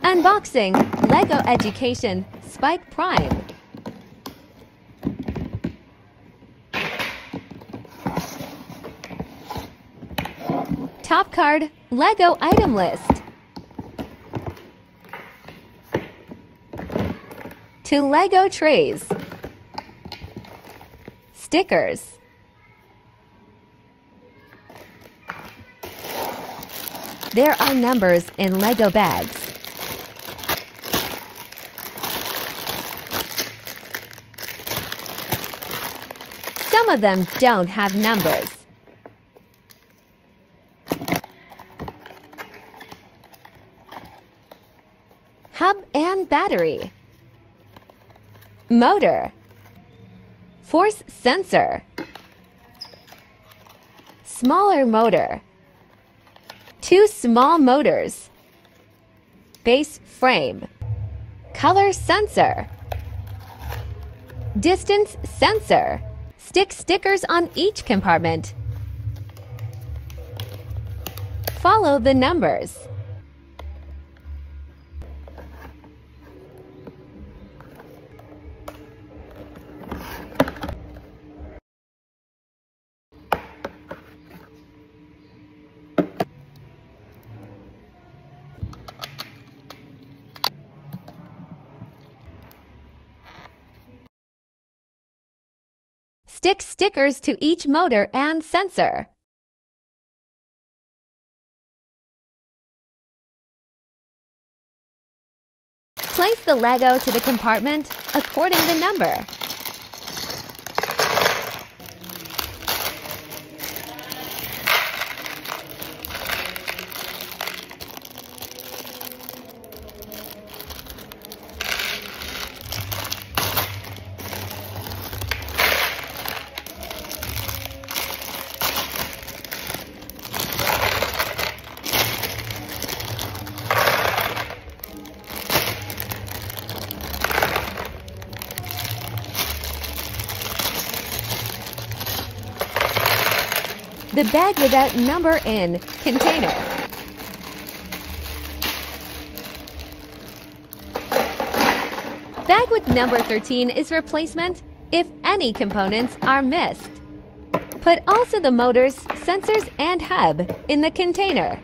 Unboxing LEGO Education Spike Prime. Top card LEGO item list. To LEGO trays. Stickers. There are numbers in LEGO bags. Some of them don't have numbers. Hub and battery. Motor. Force sensor. Smaller motor. 2 small motors. Base frame. Color sensor. Distance sensor. Stick stickers on each compartment. Follow the numbers. Stick stickers to each motor and sensor. Place the LEGO to the compartment according to the number. The bag without number in container. Bag with number 13 is replacement if any components are missed. Put also the motors, sensors, and hub in the container.